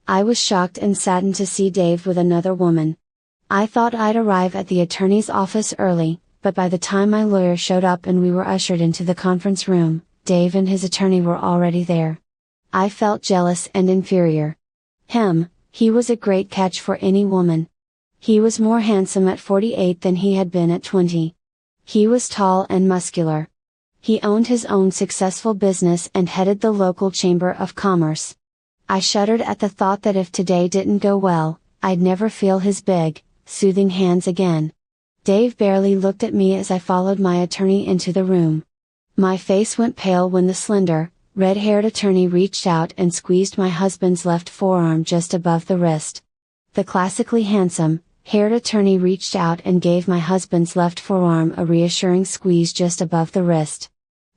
I was shocked and saddened to see Dave with another woman. I thought I'd arrive at the attorney's office early, but by the time my lawyer showed up and we were ushered into the conference room, Dave and his attorney were already there. I felt jealous and inferior. He was a great catch for any woman. He was more handsome at 48 than he had been at 20. He was tall and muscular. He owned his own successful business and headed the local chamber of commerce. I shuddered at the thought that if today didn't go well, I'd never feel his big, soothing hands again. Dave barely looked at me as I followed my attorney into the room. My face went pale when the slender, red-haired attorney reached out and squeezed my husband's left forearm just above the wrist. The classically handsome, haired attorney reached out and gave my husband's left forearm a reassuring squeeze just above the wrist.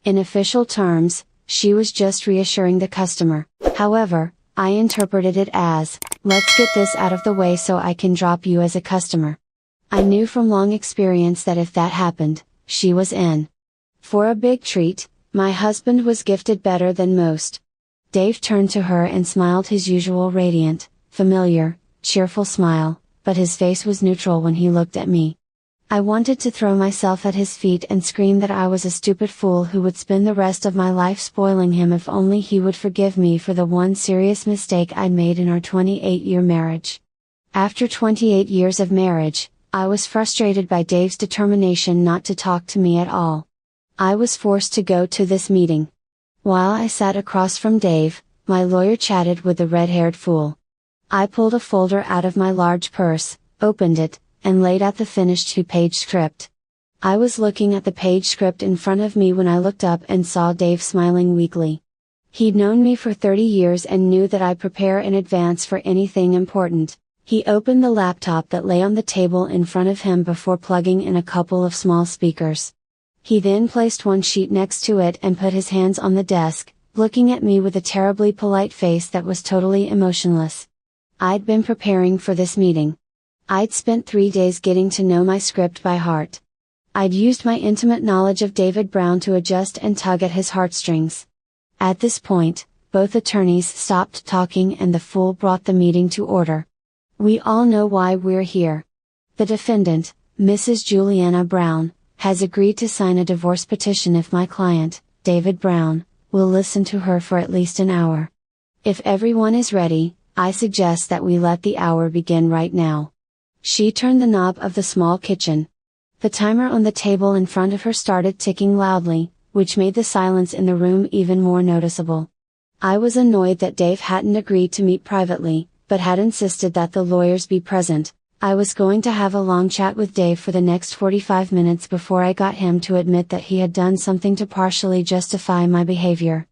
In official terms, she was just reassuring the customer. However, I interpreted it as, "Let's get this out of the way so I can drop you as a customer." I knew from long experience that if that happened, she was in for a big treat. My husband was gifted better than most. Dave turned to her and smiled his usual radiant, familiar, cheerful smile, but his face was neutral when he looked at me. I wanted to throw myself at his feet and scream that I was a stupid fool who would spend the rest of my life spoiling him if only he would forgive me for the one serious mistake I'd made in our 28-year marriage. After 28 years of marriage, I was frustrated by Dave's determination not to talk to me at all. I was forced to go to this meeting. While I sat across from Dave, my lawyer chatted with the red-haired fool. I pulled a folder out of my large purse, opened it, and laid out the finished 2-page script. I was looking at the page script in front of me when I looked up and saw Dave smiling weakly. He'd known me for 30 years and knew that I prepare in advance for anything important. He opened the laptop that lay on the table in front of him before plugging in a couple of small speakers. He then placed one sheet next to it and put his hands on the desk, looking at me with a terribly polite face that was totally emotionless. I'd been preparing for this meeting. I'd spent 3 days getting to know my script by heart. I'd used my intimate knowledge of David Brown to adjust and tug at his heartstrings. At this point, both attorneys stopped talking and the fool brought the meeting to order. We all know why we're here. The defendant, Mrs. Juliana Brown, has agreed to sign a divorce petition if my client, David Brown, will listen to her for at least an hour. If everyone is ready, I suggest that we let the hour begin right now. She turned the knob of the small kitchen. The timer on the table in front of her started ticking loudly, which made the silence in the room even more noticeable. I was annoyed that Dave hadn't agreed to meet privately, but had insisted that the lawyers be present. I was going to have a long chat with Dave for the next 45 minutes before I got him to admit that he had done something to partially justify my behavior.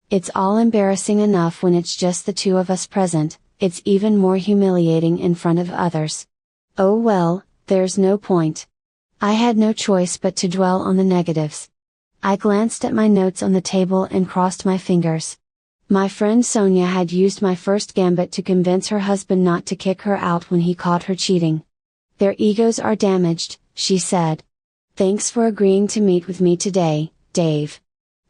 It's all embarrassing enough when it's just the two of us present, it's even more humiliating in front of others. Oh well, there's no point. I had no choice but to dwell on the negatives. I glanced at my notes on the table and crossed my fingers. My friend Sonia had used my first gambit to convince her husband not to kick her out when he caught her cheating. Their egos are damaged, she said. Thanks for agreeing to meet with me today, Dave.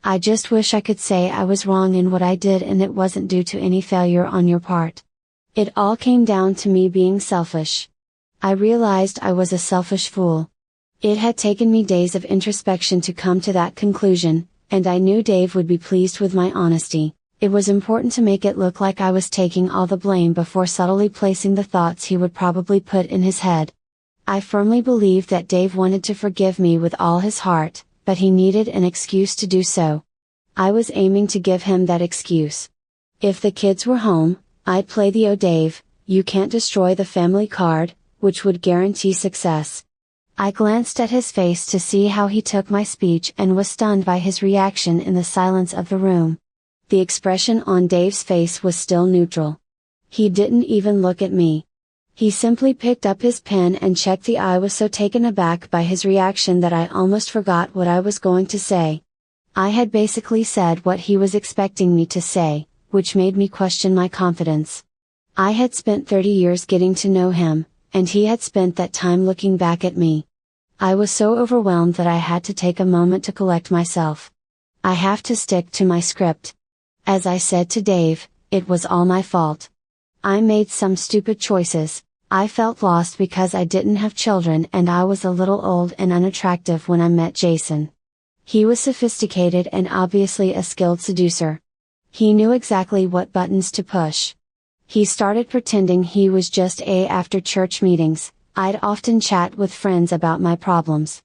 I just wish I could say I was wrong in what I did and it wasn't due to any failure on your part. It all came down to me being selfish. I realized I was a selfish fool. It had taken me days of introspection to come to that conclusion, and I knew Dave would be pleased with my honesty. It was important to make it look like I was taking all the blame before subtly placing the thoughts he would probably put in his head. I firmly believed that Dave wanted to forgive me with all his heart, but he needed an excuse to do so. I was aiming to give him that excuse. If the kids were home, I'd play the "Oh Dave, you can't destroy the family" card, which would guarantee success. I glanced at his face to see how he took my speech and was stunned by his reaction in the silence of the room. The expression on Dave's face was still neutral. He didn't even look at me. He simply picked up his pen and checked the I was so taken aback by his reaction that I almost forgot what I was going to say. I had basically said what he was expecting me to say, which made me question my confidence. I had spent 30 years getting to know him, and he had spent that time looking back at me. I was so overwhelmed that I had to take a moment to collect myself. I have to stick to my script. As I said to Dave, it was all my fault. I made some stupid choices. I felt lost because I didn't have children and I was a little old and unattractive when I met Jason. He was sophisticated and obviously a skilled seducer. He knew exactly what buttons to push. He started pretending he was just after church meetings. I'd often chat with friends about my problems.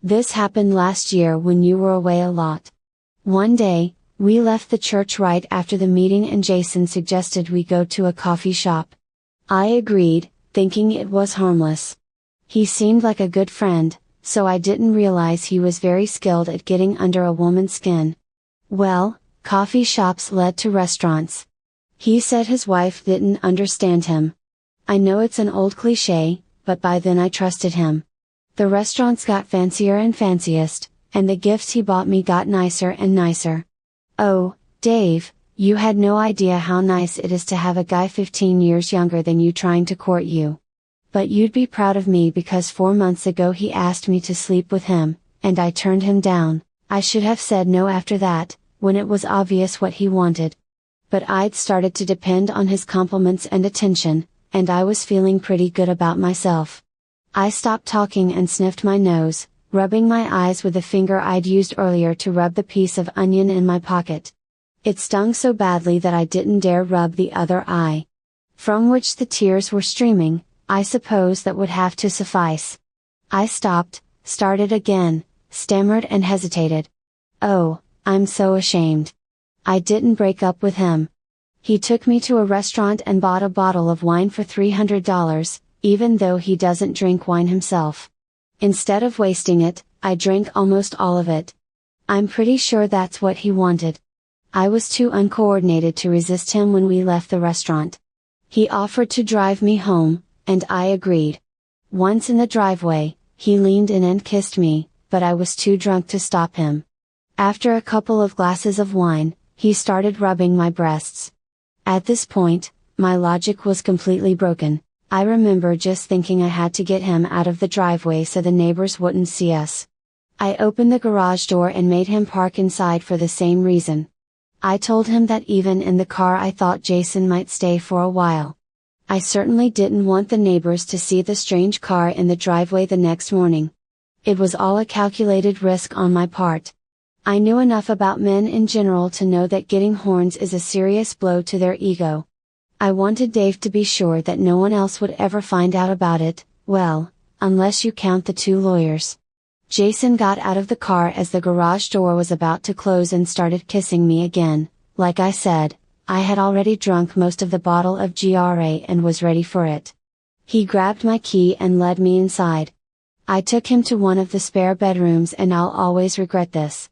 This happened last year when you were away a lot. One day, we left the church right after the meeting and Jason suggested we go to a coffee shop. I agreed, thinking it was harmless. He seemed like a good friend, so I didn't realize he was very skilled at getting under a woman's skin. Well, coffee shops led to restaurants. He said his wife didn't understand him. I know it's an old cliché, but by then I trusted him. The restaurants got fancier and fanciest, and the gifts he bought me got nicer and nicer. Oh, Dave, you had no idea how nice it is to have a guy 15 years younger than you trying to court you. But you'd be proud of me because 4 months ago he asked me to sleep with him, and I turned him down. I should have said no after that, when it was obvious what he wanted. But I'd started to depend on his compliments and attention, and I was feeling pretty good about myself. I stopped talking and sniffed my nose, rubbing my eyes with the finger I'd used earlier to rub the piece of onion in my pocket. It stung so badly that I didn't dare rub the other eye. From which the tears were streaming. I suppose that would have to suffice. I stopped, started again, stammered and hesitated. Oh, I'm so ashamed. I didn't break up with him. He took me to a restaurant and bought a bottle of wine for $300, even though he doesn't drink wine himself. Instead of wasting it, I drank almost all of it. I'm pretty sure that's what he wanted. I was too uncoordinated to resist him when we left the restaurant. He offered to drive me home, and I agreed. Once in the driveway, he leaned in and kissed me, but I was too drunk to stop him. After a couple of glasses of wine, he started rubbing my breasts. At this point, my logic was completely broken. I remember just thinking I had to get him out of the driveway so the neighbors wouldn't see us. I opened the garage door and made him park inside for the same reason. I told him that even in the car I thought Jason might stay for a while. I certainly didn't want the neighbors to see the strange car in the driveway the next morning. It was all a calculated risk on my part. I knew enough about men in general to know that getting horns is a serious blow to their ego. I wanted Dave to be sure that no one else would ever find out about it, well, unless you count the 2 lawyers. Jason got out of the car as the garage door was about to close and started kissing me again. Like I said, I had already drunk most of the bottle of GRA and was ready for it. He grabbed my key and led me inside. I took him to one of the spare bedrooms and I'll always regret this.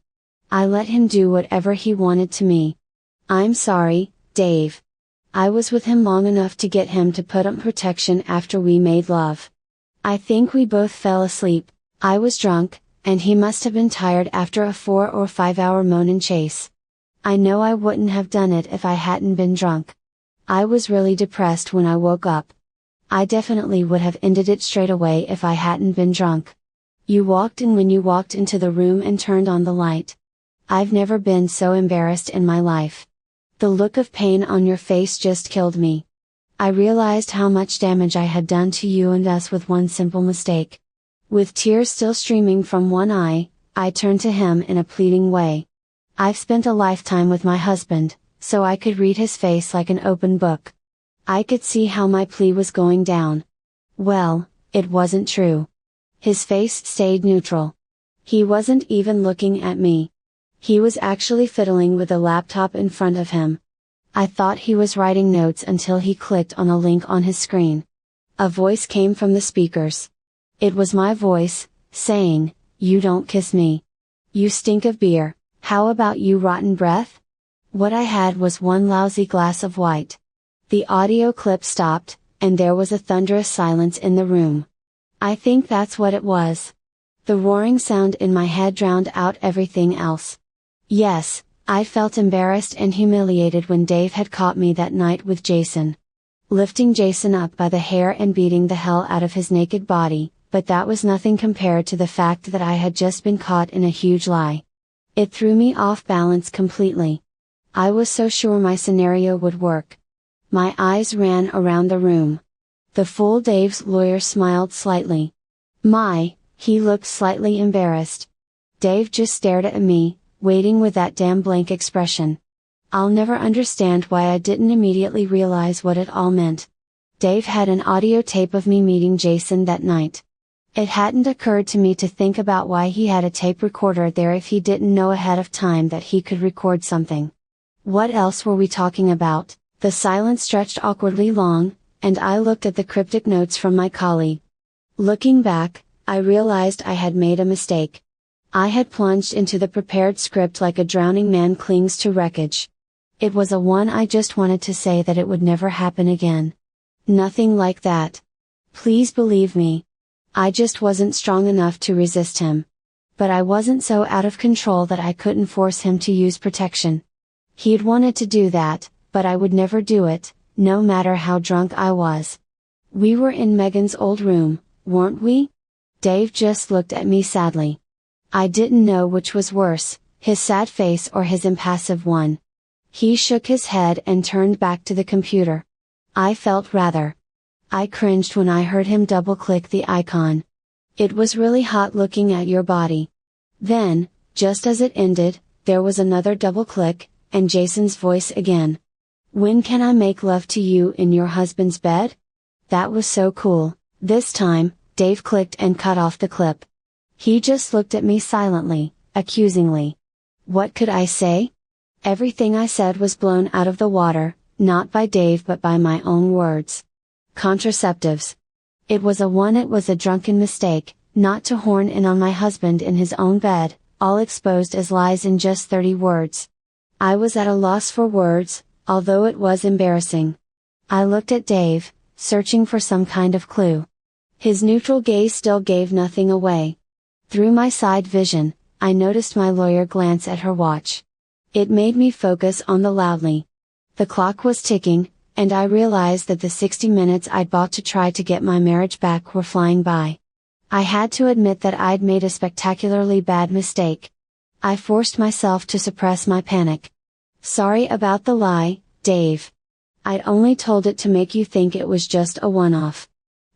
I let him do whatever he wanted to me. I'm sorry, Dave. I was with him long enough to get him to put on protection after we made love. I think we both fell asleep. I was drunk, and he must have been tired after a 4 or 5 hour moan and chase. I know I wouldn't have done it if I hadn't been drunk. I was really depressed when I woke up. I definitely would have ended it straight away if I hadn't been drunk. You walked in when you walked into the room and turned on the light. I've never been so embarrassed in my life. The look of pain on your face just killed me. I realized how much damage I had done to you and us with one simple mistake. With tears still streaming from one eye, I turned to him in a pleading way. I've spent a lifetime with my husband, so I could read his face like an open book. I could see how my plea was going down. Well, it wasn't true. His face stayed neutral. He wasn't even looking at me. He was actually fiddling with the laptop in front of him. I thought he was writing notes until he clicked on a link on his screen. A voice came from the speakers. It was my voice, saying, "You don't kiss me. You stink of beer, how about you rotten breath?" What I had was one lousy glass of white. The audio clip stopped, and there was a thunderous silence in the room. I think that's what it was. The roaring sound in my head drowned out everything else. Yes, I felt embarrassed and humiliated when Dave had caught me that night with Jason. Lifting Jason up by the hair and beating the hell out of his naked body, but that was nothing compared to the fact that I had just been caught in a huge lie. It threw me off balance completely. I was so sure my scenario would work. My eyes ran around the room. The fool Dave's lawyer smiled slightly. He looked slightly embarrassed. Dave just stared at me, waiting with that damn blank expression. I'll never understand why I didn't immediately realize what it all meant. Dave had an audio tape of me meeting Jason that night. It hadn't occurred to me to think about why he had a tape recorder there if he didn't know ahead of time that he could record something. What else were we talking about? The silence stretched awkwardly long, and I looked at the cryptic notes from my colleague. Looking back, I realized I had made a mistake. I had plunged into the prepared script like a drowning man clings to wreckage. It was a one I just wanted to say that it would never happen again. Nothing like that. Please believe me. I just wasn't strong enough to resist him. But I wasn't so out of control that I couldn't force him to use protection. He'd wanted to do that, but I would never do it, no matter how drunk I was. We were in Megan's old room, weren't we? Dave just looked at me sadly. I didn't know which was worse, his sad face or his impassive one. He shook his head and turned back to the computer. I felt rather. I cringed when I heard him double-click the icon. It was really hot looking at your body. Then, just as it ended, there was another double-click, and Jason's voice again. When can I make love to you in your husband's bed? That was so cool. This time, Dave clicked and cut off the clip. He just looked at me silently, accusingly. What could I say? Everything I said was blown out of the water, not by Dave but by my own words. Contraceptives. It was a drunken mistake, not to horn in on my husband in his own bed, all exposed as lies in just 30 words. I was at a loss for words, although it was embarrassing. I looked at Dave, searching for some kind of clue. His neutral gaze still gave nothing away. Through my side vision, I noticed my lawyer glance at her watch. It made me focus on the loudly. The clock was ticking, and I realized that the 60 minutes I'd bought to try to get my marriage back were flying by. I had to admit that I'd made a spectacularly bad mistake. I forced myself to suppress my panic. Sorry about the lie, Dave. I'd only told it to make you think it was just a one-off.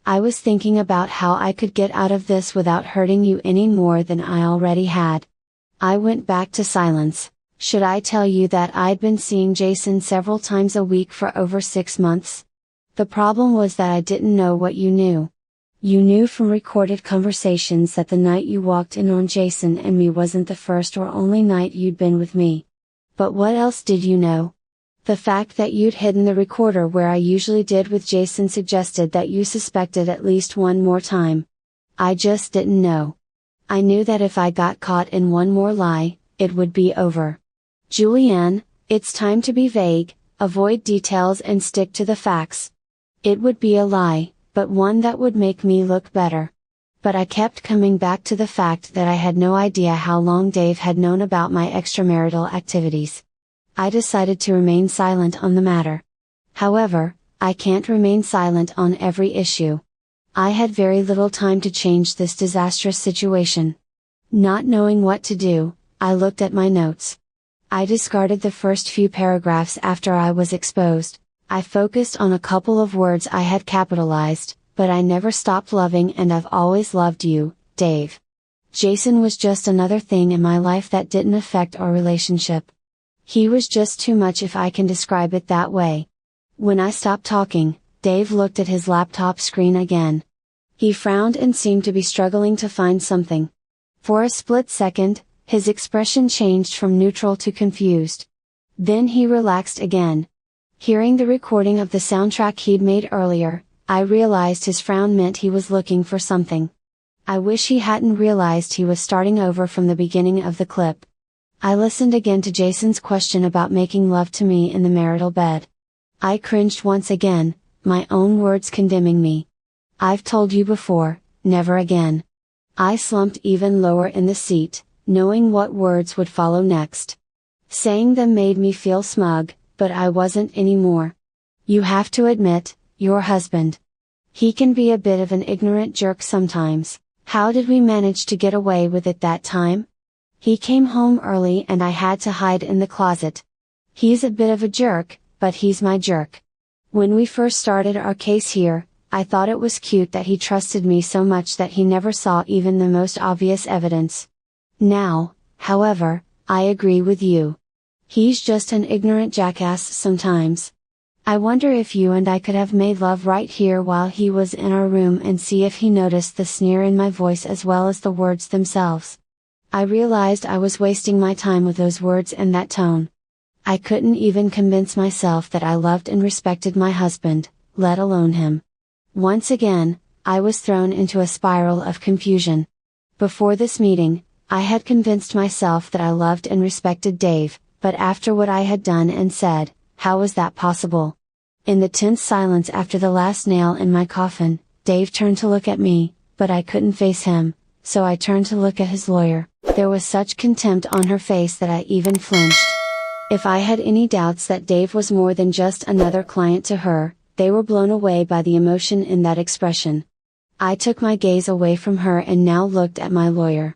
I was thinking about how I could get out of this without hurting you any more than I already had. I went back to silence. Should I tell you that I'd been seeing Jason several times a week for over 6 months? The problem was that I didn't know what you knew. You knew from recorded conversations that the night you walked in on Jason and me wasn't the first or only night you'd been with me. But what else did you know? The fact that you'd hidden the recorder where I usually did with Jason suggested that you suspected at least one more time. I just didn't know. I knew that if I got caught in one more lie, it would be over. Julianne, it's time to be vague, avoid details and stick to the facts. It would be a lie, but one that would make me look better. But I kept coming back to the fact that I had no idea how long Dave had known about my extramarital activities. I decided to remain silent on the matter. However, I can't remain silent on every issue. I had very little time to change this disastrous situation. Not knowing what to do, I looked at my notes. I discarded the first few paragraphs after I was exposed. I focused on a couple of words I had capitalized, but I never stopped loving and I've always loved you, Dave. Jason was just another thing in my life that didn't affect our relationship. He was just too much if I can describe it that way. When I stopped talking, Dave looked at his laptop screen again. He frowned and seemed to be struggling to find something. For a split second, his expression changed from neutral to confused. Then he relaxed again. Hearing the recording of the soundtrack he'd made earlier, I realized his frown meant he was looking for something. I wish he hadn't realized he was starting over from the beginning of the clip. I listened again to Jason's question about making love to me in the marital bed. I cringed once again, my own words condemning me. I've told you before, never again. I slumped even lower in the seat, knowing what words would follow next. Saying them made me feel smug, but I wasn't anymore. You have to admit, your husband. He can be a bit of an ignorant jerk sometimes. How did we manage to get away with it that time? He came home early and I had to hide in the closet. He's a bit of a jerk, but he's my jerk. When we first started our case here, I thought it was cute that he trusted me so much that he never saw even the most obvious evidence. Now, however, I agree with you. He's just an ignorant jackass sometimes. I wonder if you and I could have made love right here while he was in our room and see if he noticed the sneer in my voice as well as the words themselves. I realized I was wasting my time with those words and that tone. I couldn't even convince myself that I loved and respected my husband, let alone him. Once again, I was thrown into a spiral of confusion. Before this meeting, I had convinced myself that I loved and respected Dave, but after what I had done and said, how was that possible? In the tense silence after the last nail in my coffin, Dave turned to look at me, but I couldn't face him, so I turned to look at his lawyer. There was such contempt on her face that I even flinched. If I had any doubts that Dave was more than just another client to her, they were blown away by the emotion in that expression. I took my gaze away from her and now looked at my lawyer.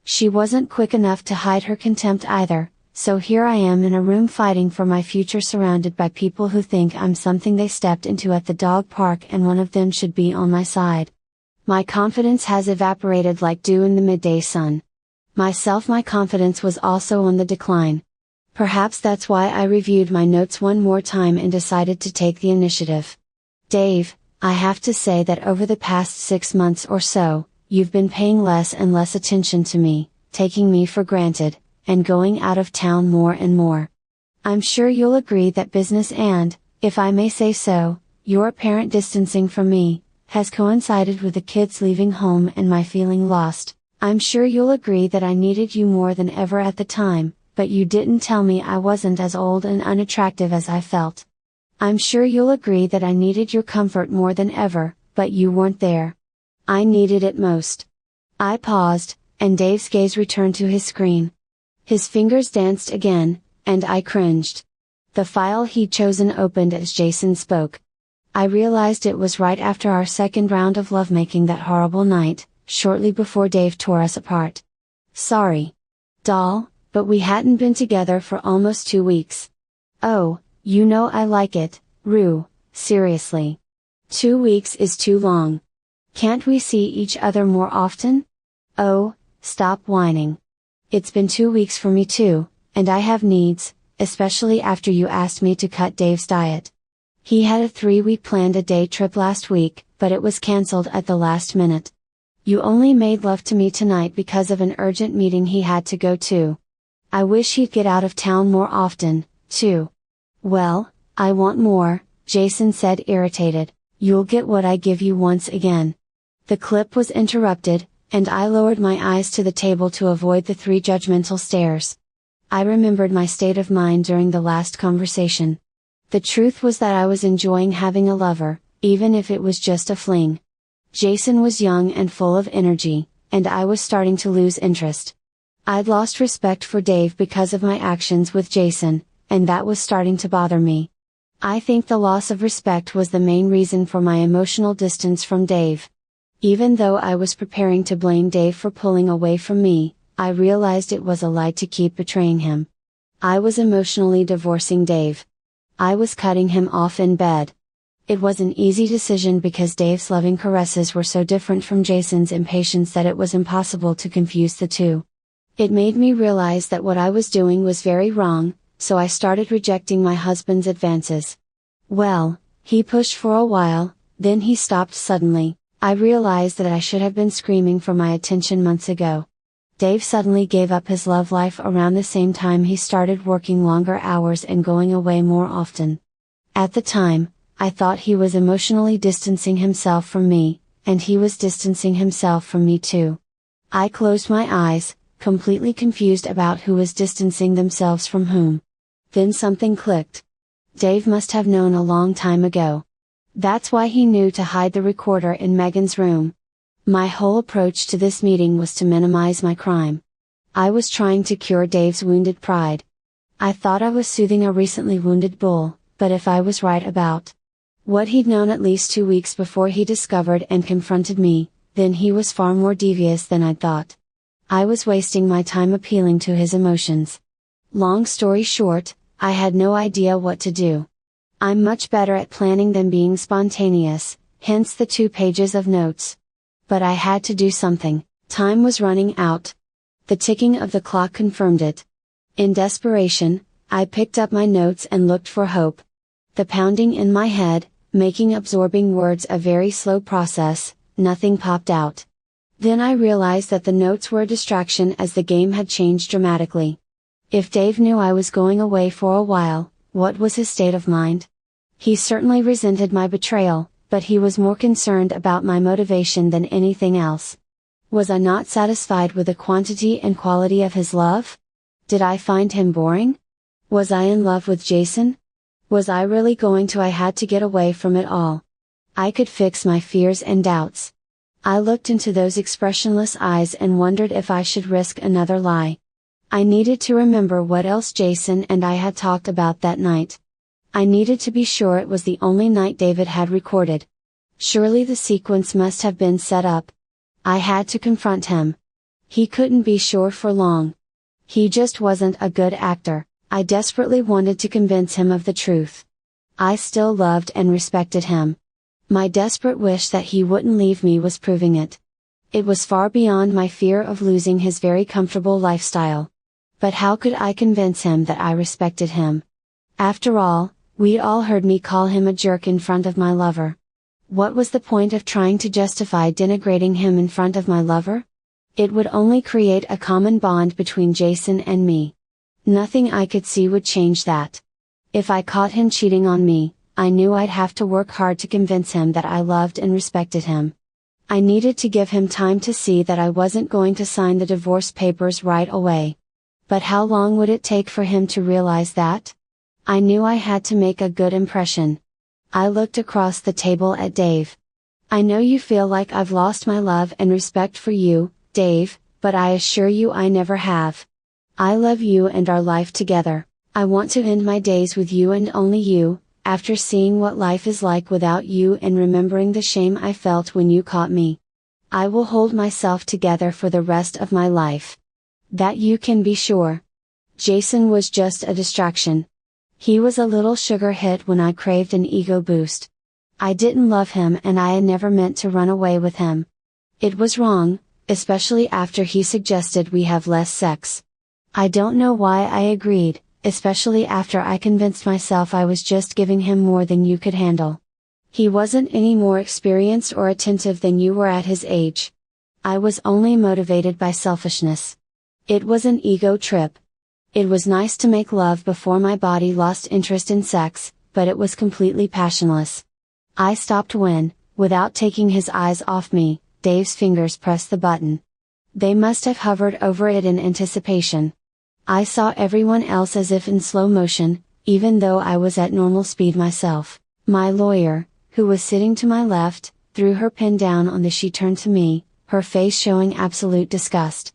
She wasn't quick enough to hide her contempt either, so here I am in a room fighting for my future surrounded by people who think I'm something they stepped into at the dog park and one of them should be on my side. My confidence has evaporated like dew in the midday sun. My confidence was also on the decline. Perhaps that's why I reviewed my notes one more time and decided to take the initiative. Dave, I have to say that over the past 6 months or so, you've been paying less and less attention to me, taking me for granted, and going out of town more and more. I'm sure you'll agree that business and, if I may say so, your apparent distancing from me, has coincided with the kids leaving home and my feeling lost. I'm sure you'll agree that I needed you more than ever at the time, but you didn't tell me I wasn't as old and unattractive as I felt. I'm sure you'll agree that I needed your comfort more than ever, but you weren't there. I needed it most. I paused, and Dave's gaze returned to his screen. His fingers danced again, and I cringed. The file he'd chosen opened as Jason spoke. I realized it was right after our second round of lovemaking that horrible night, shortly before Dave tore us apart. Sorry, doll, but we hadn't been together for almost 2 weeks. Oh, you know I like it, Rue, seriously. 2 weeks is too long. Can't we see each other more often? Oh, stop whining. It's been 2 weeks for me too, and I have needs, especially after you asked me to cut Dave's diet. He had a 3-week planned a day trip last week, but it was cancelled at the last minute. You only made love to me tonight because of an urgent meeting he had to go to. I wish he'd get out of town more often, too. Well, I want more, Jason said irritated. You'll get what I give you once again. The clip was interrupted, and I lowered my eyes to the table to avoid the 3 judgmental stares. I remembered my state of mind during the last conversation. The truth was that I was enjoying having a lover, even if it was just a fling. Jason was young and full of energy, and I was starting to lose interest. I'd lost respect for Dave because of my actions with Jason, and that was starting to bother me. I think the loss of respect was the main reason for my emotional distance from Dave. Even though I was preparing to blame Dave for pulling away from me, I realized it was a lie to keep betraying him. I was emotionally divorcing Dave. I was cutting him off in bed. It was an easy decision because Dave's loving caresses were so different from Jason's impatience that it was impossible to confuse the two. It made me realize that what I was doing was very wrong, so I started rejecting my husband's advances. Well, he pushed for a while, then he stopped suddenly. I realized that I should have been screaming for my attention months ago. Dave suddenly gave up his love life around the same time he started working longer hours and going away more often. At the time, I thought he was emotionally distancing himself from me, and he was distancing himself from me too. I closed my eyes, completely confused about who was distancing themselves from whom. Then something clicked. Dave must have known a long time ago. That's why he knew to hide the recorder in Megan's room. My whole approach to this meeting was to minimize my crime. I was trying to cure Dave's wounded pride. I thought I was soothing a recently wounded bull, but if I was right about what he'd known at least 2 weeks before he discovered and confronted me, then he was far more devious than I'd thought. I was wasting my time appealing to his emotions. Long story short, I had no idea what to do. I'm much better at planning than being spontaneous, hence the 2 pages of notes. But I had to do something, time was running out. The ticking of the clock confirmed it. In desperation, I picked up my notes and looked for hope. The pounding in my head, making absorbing words a very slow process, nothing popped out. Then I realized that the notes were a distraction as the game had changed dramatically. If Dave knew I was going away for a while, what was his state of mind? He certainly resented my betrayal, but he was more concerned about my motivation than anything else. Was I not satisfied with the quantity and quality of his love? Did I find him boring? Was I in love with Jason? Was I really going to? I had to get away from it all. I could fix my fears and doubts. I looked into those expressionless eyes and wondered if I should risk another lie. I needed to remember what else Jason and I had talked about that night. I needed to be sure it was the only night David had recorded. Surely the sequence must have been set up. I had to confront him. He couldn't be sure for long. He just wasn't a good actor. I desperately wanted to convince him of the truth. I still loved and respected him. My desperate wish that he wouldn't leave me was proving it. It was far beyond my fear of losing his very comfortable lifestyle. But how could I convince him that I respected him? After all, we'd all heard me call him a jerk in front of my lover. What was the point of trying to justify denigrating him in front of my lover? It would only create a common bond between Jason and me. Nothing I could see would change that. If I caught him cheating on me, I knew I'd have to work hard to convince him that I loved and respected him. I needed to give him time to see that I wasn't going to sign the divorce papers right away. But how long would it take for him to realize that? I knew I had to make a good impression. I looked across the table at Dave. I know you feel like I've lost my love and respect for you, Dave, but I assure you I never have. I love you and our life together. I want to end my days with you and only you, after seeing what life is like without you and remembering the shame I felt when you caught me. I will hold myself together for the rest of my life. That you can be sure. Jason was just a distraction. He was a little sugar hit when I craved an ego boost. I didn't love him and I had never meant to run away with him. It was wrong, especially after he suggested we have less sex. I don't know why I agreed, especially after I convinced myself I was just giving him more than you could handle. He wasn't any more experienced or attentive than you were at his age. I was only motivated by selfishness. It was an ego trip. It was nice to make love before my body lost interest in sex, but it was completely passionless. I stopped when, without taking his eyes off me, Dave's fingers pressed the button. They must have hovered over it in anticipation. I saw everyone else as if in slow motion, even though I was at normal speed myself. My lawyer, who was sitting to my left, threw her pen down on the sheet, turned to me, her face showing absolute disgust.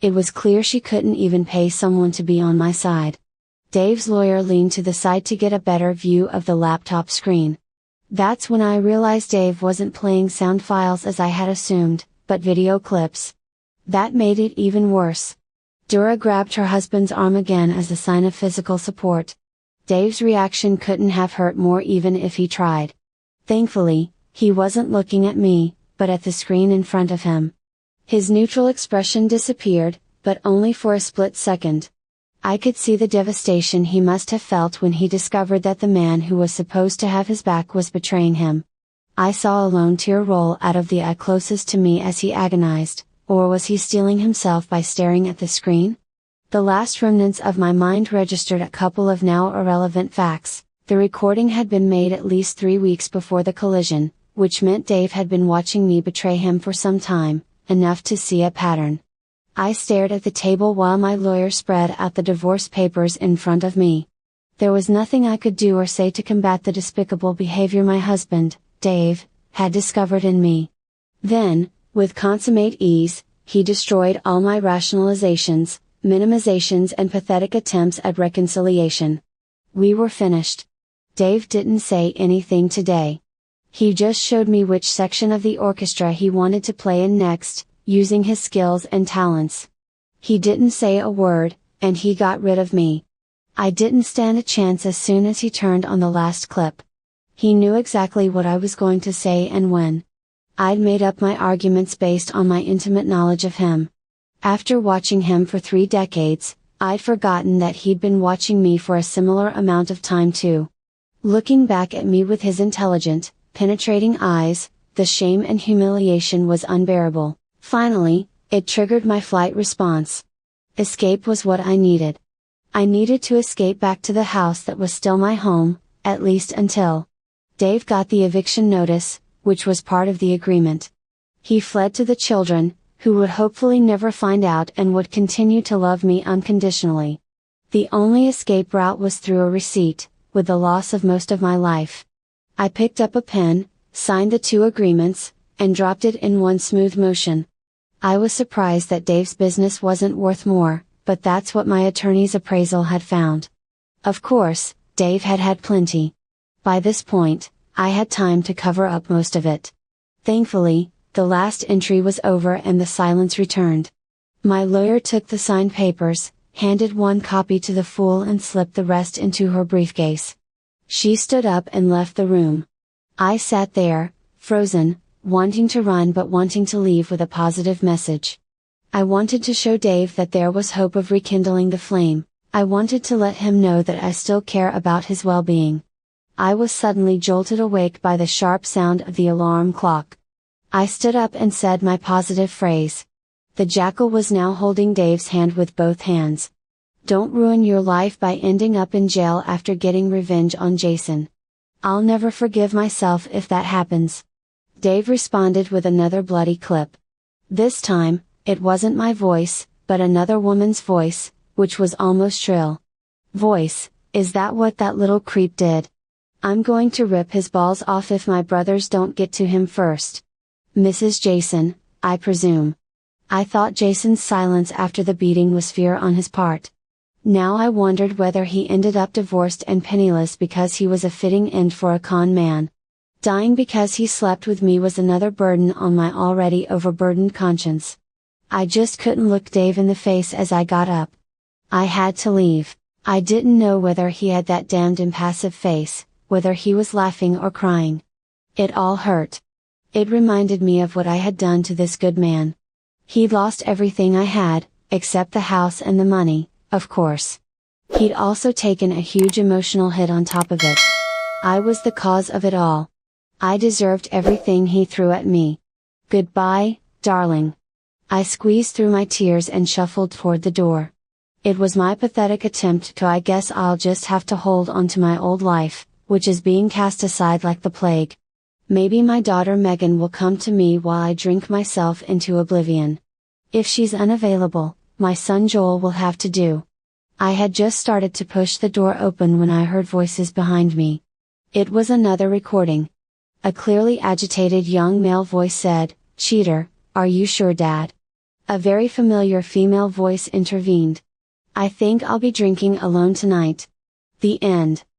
It was clear she couldn't even pay someone to be on my side. Dave's lawyer leaned to the side to get a better view of the laptop screen. That's when I realized Dave wasn't playing sound files as I had assumed, but video clips. That made it even worse. Dura grabbed her husband's arm again as a sign of physical support. Dave's reaction couldn't have hurt more even if he tried. Thankfully, he wasn't looking at me, but at the screen in front of him. His neutral expression disappeared, but only for a split second. I could see the devastation he must have felt when he discovered that the man who was supposed to have his back was betraying him. I saw a lone tear roll out of the eye closest to me as he agonized. Or was he stealing himself by staring at the screen? The last remnants of my mind registered a couple of now irrelevant facts. The recording had been made at least 3 weeks before the collision, which meant Dave had been watching me betray him for some time, enough to see a pattern. I stared at the table while my lawyer spread out the divorce papers in front of me. There was nothing I could do or say to combat the despicable behavior my husband, Dave, had discovered in me. Then, with consummate ease, he destroyed all my rationalizations, minimizations and pathetic attempts at reconciliation. We were finished. Dave didn't say anything today. He just showed me which section of the orchestra he wanted to play in next, using his skills and talents. He didn't say a word, and he got rid of me. I didn't stand a chance as soon as he turned on the last clip. He knew exactly what I was going to say and when. I'd made up my arguments based on my intimate knowledge of him. After watching him for 3 decades, I'd forgotten that he'd been watching me for a similar amount of time too. Looking back at me with his intelligent, penetrating eyes, the shame and humiliation was unbearable. Finally, it triggered my flight response. Escape was what I needed. I needed to escape back to the house that was still my home, at least until Dave got the eviction notice, which was part of the agreement. He fled to the children, who would hopefully never find out and would continue to love me unconditionally. The only escape route was through a receipt, with the loss of most of my life. I picked up a pen, signed the 2 agreements, and dropped it in one smooth motion. I was surprised that Dave's business wasn't worth more, but that's what my attorney's appraisal had found. Of course, Dave had had plenty. By this point, I had time to cover up most of it. Thankfully, the last entry was over and the silence returned. My lawyer took the signed papers, handed one copy to the fool and slipped the rest into her briefcase. She stood up and left the room. I sat there, frozen, wanting to run but wanting to leave with a positive message. I wanted to show Dave that there was hope of rekindling the flame. I wanted to let him know that I still care about his well-being. I was suddenly jolted awake by the sharp sound of the alarm clock. I stood up and said my positive phrase. The jackal was now holding Dave's hand with both hands. Don't ruin your life by ending up in jail after getting revenge on Jason. I'll never forgive myself if that happens. Dave responded with another bloody clip. This time, it wasn't my voice, but another woman's voice, which was almost shrill. Voice, is that what that little creep did? I'm going to rip his balls off if my brothers don't get to him first. Mrs. Jason, I presume. I thought Jason's silence after the beating was fear on his part. Now I wondered whether he ended up divorced and penniless because he was a fitting end for a con man. Dying because he slept with me was another burden on my already overburdened conscience. I just couldn't look Dave in the face as I got up. I had to leave. I didn't know whether he had that damned impassive face, whether he was laughing or crying. It all hurt. It reminded me of what I had done to this good man. He'd lost everything I had, except the house and the money, of course. He'd also taken a huge emotional hit on top of it. I was the cause of it all. I deserved everything he threw at me. Goodbye, darling. I squeezed through my tears and shuffled toward the door. It was my pathetic attempt to I guess I'll just have to hold on to my old life, which is being cast aside like the plague. Maybe my daughter Megan will come to me while I drink myself into oblivion. If she's unavailable, my son Joel will have to do. I had just started to push the door open when I heard voices behind me. It was another recording. A clearly agitated young male voice said, "Cheater, are you sure, Dad?" A very familiar female voice intervened. "I think I'll be drinking alone tonight." The end.